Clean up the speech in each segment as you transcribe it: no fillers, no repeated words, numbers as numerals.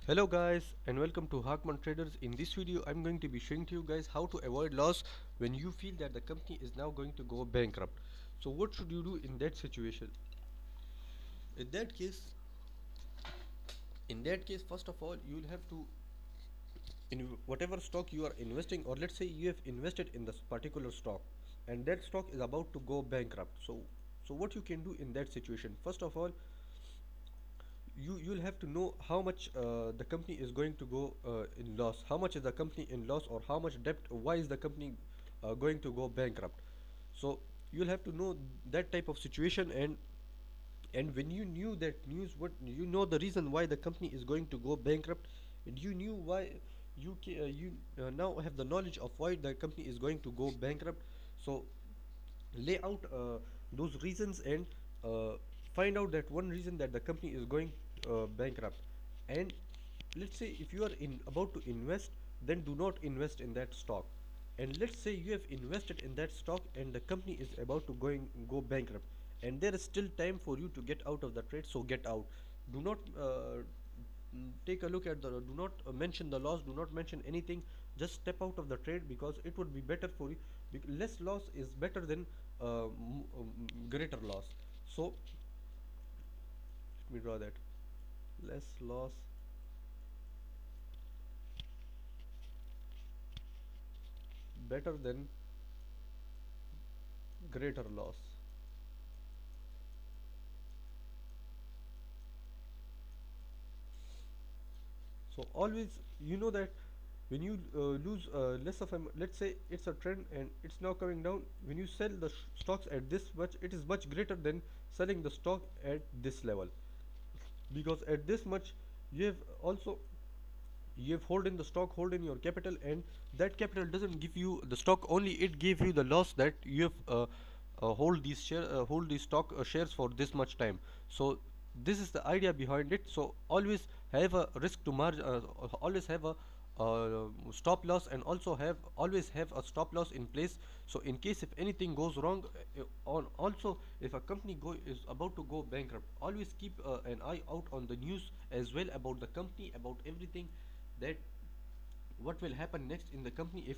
Hello guys and welcome to Hakman Traders. In this video I'm going to be showing to you guys how to avoid loss when you feel that the company is now going to go bankrupt. So what should you do in that situation? In that case, first of all you'll have to in whatever stock you are investing, or let's say you have invested in this particular stock and that stock is about to go bankrupt. So what you can do in that situation, first of all, you'll have to know how much the company is going to go in loss, how much is the company in loss, or how much debt, why is the company going to go bankrupt. So you'll have to know that type of situation, and when you knew that news, what you know, the reason why the company is going to go bankrupt, and you knew why you now have the knowledge of why the company is going to go bankrupt. So lay out those reasons and uh, find out that one reason that the company is going bankrupt. And let's say if you are in about to invest, then do not invest in that stock. And let's say you have invested in that stock and the company is about to go bankrupt, and there is still time for you to get out of the trade, so get out. Do not take a look at the, do not mention the loss, do not mention anything, just step out of the trade, because it would be better for you. Less loss is better than greater loss. So let me draw that. Less loss better than greater loss. So always, you know that when you lose less of a let's say it's a trend and it's now coming down, when you sell the stocks at this much, it is much greater than selling the stock at this level, because at this much you have also, you have hold in the stock, hold in your capital, and that capital doesn't give you the stock only, it gave you the loss that you have hold these stock shares for this much time. So this is the idea behind it. So always have a risk to margin, always have a stop loss, and also have always have a stop loss in place. So in case if anything goes wrong, on also if a company is about to go bankrupt, always keep an eye out on the news as well about the company, about everything, that what will happen next in the company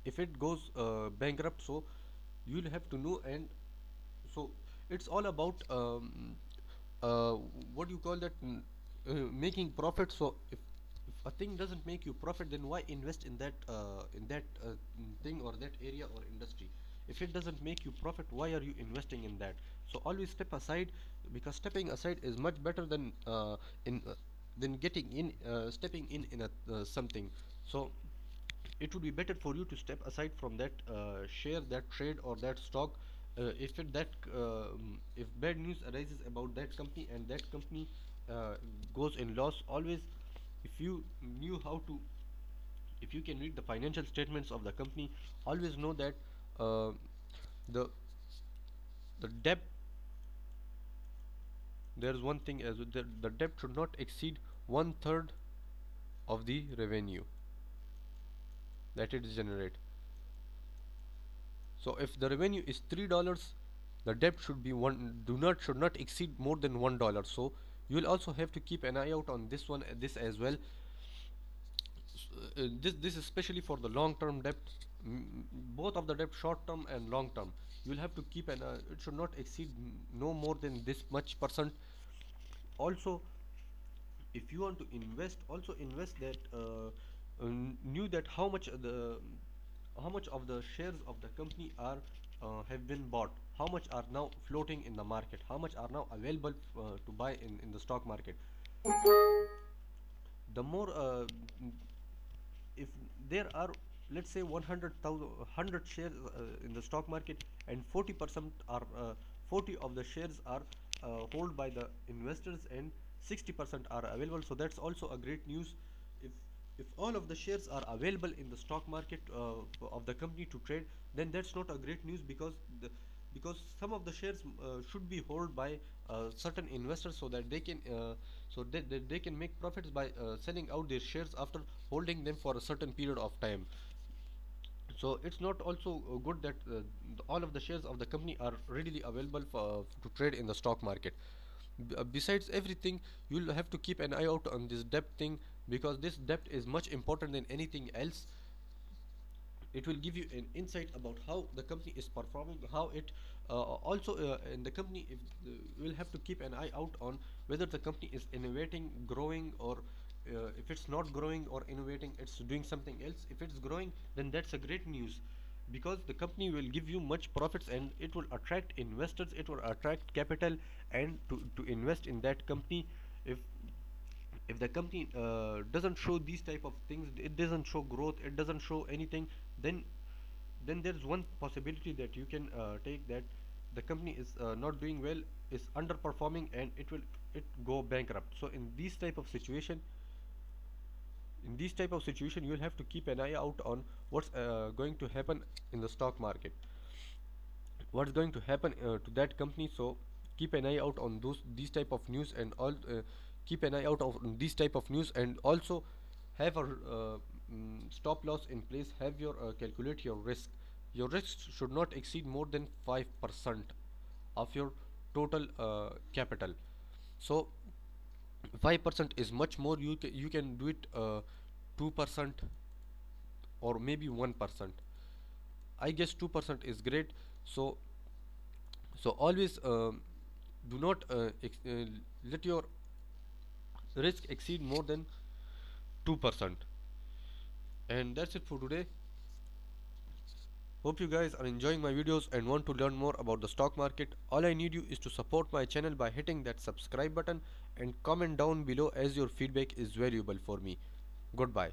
if it goes bankrupt. So you'll have to know. And so it's all about uh, what do you call that, making profit. So if a thing doesn't make you profit, then why invest in that thing or that area or industry? If it doesn't make you profit, why are you investing in that? So always step aside, because stepping aside is much better in than getting in stepping in a something. So it would be better for you to step aside from that share, that trade, or that stock. If bad news arises about that company and that company uh, goes in loss, always, if you knew how to, if you can read the financial statements of the company, always know that uh, the the debt, there is one thing, as the debt should not exceed one third of the revenue that it generate. So if the revenue is $3, the debt should be one, do not should not exceed more than $1. So you will also have to keep an eye out on this one, this as well. This is especially for the long term debt, both of the debt, short term and long term. You will have to keep an it should not exceed no more than this much percent. Also, if you want to invest, also invest that knew that how much of the shares of the company are have been bought, how much are now floating in the market, how much are now available to buy in the stock market. The more if there are, let's say, 100 shares in the stock market, and 40% are 40 of the shares are held by the investors, and 60% are available, so that's also a great news. if if all of the shares are available in the stock market of the company to trade, then that's not a great news, because some of the shares should be held by certain investors, so that they can they can make profits by selling out their shares after holding them for a certain period of time. So it's not also good that all of the shares of the company are readily available to trade in the stock market. Besides everything, you'll have to keep an eye out on this debt thing, because this debt is much important than anything else. It will give you an insight about how the company is performing, how it also in the company, if you will have to keep an eye out on whether the company is innovating, growing, or if it's not growing or innovating, it's doing something else. If it's growing, then that's a great news, because the company will give you much profits and it will attract investors, it will attract capital, and to invest in that company. If if the company doesn't show these type of things, it doesn't show growth, it doesn't show anything, then there's one possibility that you can take, that the company is not doing well, is underperforming, and it go bankrupt. So in these type of situation, you'll have to keep an eye out on what's going to happen in the stock market, what's going to happen to that company. So keep an eye out on these type of news, and all keep an eye out on these type of news, and also have a stop loss in place, have your calculate your risk should not exceed more than 5% of your total capital. So 5% is much more, you can do it 2% or maybe 1. I guess 2% is great. So always do not let your risk exceed more than 2%. And that's it for today. Hope you guys are enjoying my videos and want to learn more about the stock market. All I need you is to support my channel by hitting that subscribe button and comment down below, as your feedback is valuable for me. Goodbye.